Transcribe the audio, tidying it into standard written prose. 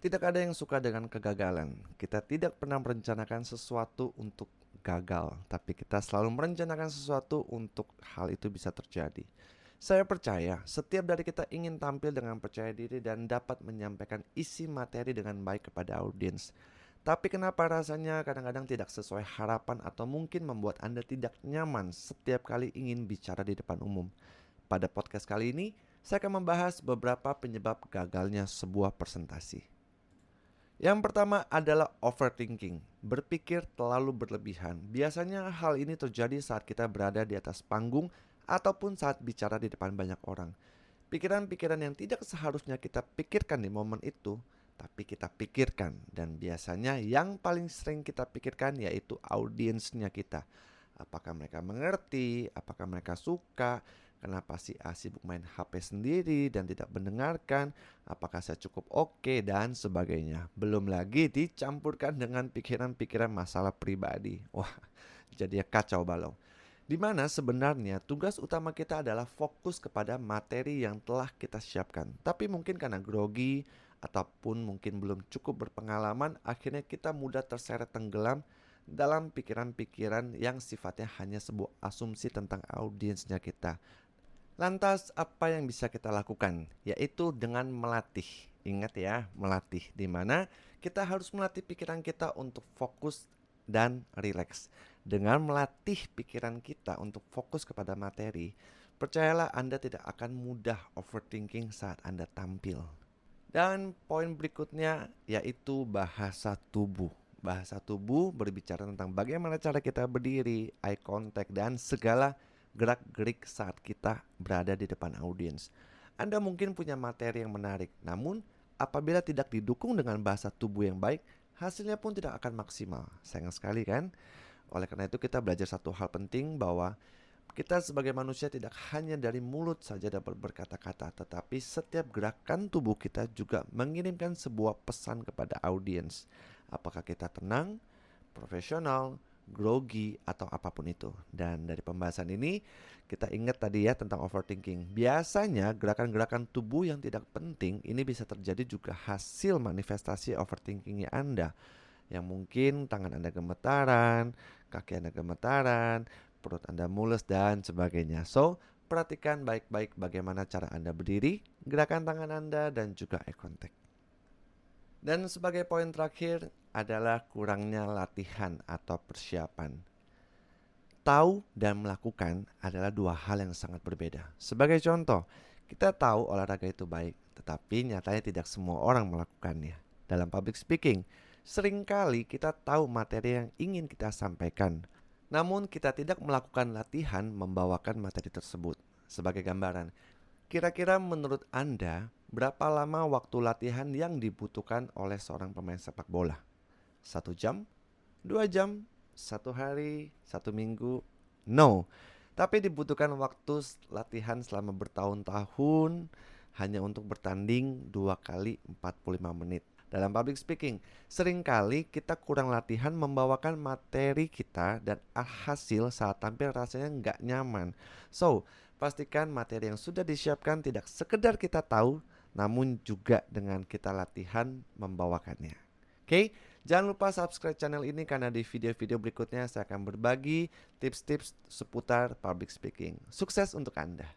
Tidak ada yang suka dengan kegagalan. Kita tidak pernah merencanakan sesuatu untuk gagal, tapi kita selalu merencanakan sesuatu untuk hal itu bisa terjadi. Saya percaya setiap dari kita ingin tampil dengan percaya diri dan dapat menyampaikan isi materi dengan baik kepada audiens. Tapi kenapa rasanya kadang-kadang tidak sesuai harapan atau mungkin membuat Anda tidak nyaman setiap kali ingin bicara di depan umum? Pada podcast kali ini, saya akan membahas beberapa penyebab gagalnya sebuah presentasi. Yang pertama adalah overthinking, berpikir terlalu berlebihan. Biasanya hal ini terjadi saat kita berada di atas panggung ataupun saat bicara di depan banyak orang. Pikiran-pikiran yang tidak seharusnya kita pikirkan di momen itu, tapi kita pikirkan. Dan biasanya yang paling sering kita pikirkan yaitu audiensnya kita. Apakah mereka mengerti, apakah mereka suka, kenapa si A sibuk main HP sendiri dan tidak mendengarkan, apakah saya cukup oke, dan sebagainya. Belum lagi dicampurkan dengan pikiran-pikiran masalah pribadi. Wah, jadinya kacau balau. Di mana sebenarnya tugas utama kita adalah fokus kepada materi yang telah kita siapkan. Tapi mungkin karena grogi ataupun mungkin belum cukup berpengalaman, akhirnya kita mudah terseret tenggelam dalam pikiran-pikiran yang sifatnya hanya sebuah asumsi tentang audiensnya kita. Lantas apa yang bisa kita lakukan? Yaitu dengan melatih. Ingat ya, melatih, di mana kita harus melatih pikiran kita untuk fokus dan rileks. Dengan melatih pikiran kita untuk fokus kepada materi, percayalah Anda tidak akan mudah overthinking saat Anda tampil. Dan poin berikutnya yaitu bahasa tubuh. Bahasa tubuh berbicara tentang bagaimana cara kita berdiri, eye contact, dan segala gerak-gerik saat kita berada di depan audiens. Anda mungkin punya materi yang menarik, namun apabila tidak didukung dengan bahasa tubuh yang baik, hasilnya pun tidak akan maksimal. Sayang sekali kan? Oleh karena itu kita belajar satu hal penting, bahwa kita sebagai manusia tidak hanya dari mulut saja dapat berkata-kata, tetapi setiap gerakan tubuh kita juga mengirimkan sebuah pesan kepada audiens. Apakah kita tenang, profesional, grogi, atau apapun itu. Dan dari pembahasan ini kita ingat tadi ya tentang overthinking. Biasanya gerakan-gerakan tubuh yang tidak penting ini bisa terjadi juga hasil manifestasi overthinkingnya Anda. Yang mungkin tangan Anda gemetaran, kaki Anda gemetaran, perut Anda mules, dan sebagainya. So, perhatikan baik-baik bagaimana cara Anda berdiri, gerakan tangan Anda, dan juga eye contact. Dan sebagai poin terakhir adalah kurangnya latihan atau persiapan. Tahu dan melakukan adalah dua hal yang sangat berbeda. Sebagai contoh, kita tahu olahraga itu baik, tetapi nyatanya tidak semua orang melakukannya. Dalam public speaking, seringkali kita tahu materi yang ingin kita sampaikan, namun kita tidak melakukan latihan membawakan materi tersebut. Sebagai gambaran, kira-kira menurut Anda, berapa lama waktu latihan yang dibutuhkan oleh seorang pemain sepak bola? 1 jam? 2 jam? 1 hari? 1 minggu? No. Tapi dibutuhkan waktu latihan selama bertahun-tahun hanya untuk bertanding 2 kali 45 menit. Dalam public speaking, seringkali kita kurang latihan membawakan materi kita dan hasil saat tampil rasanya nggak nyaman. So, pastikan materi yang sudah disiapkan tidak sekedar kita tahu, namun juga dengan kita latihan membawakannya. Oke, jangan lupa subscribe channel ini karena di video-video berikutnya saya akan berbagi tips-tips seputar public speaking. Sukses untuk Anda.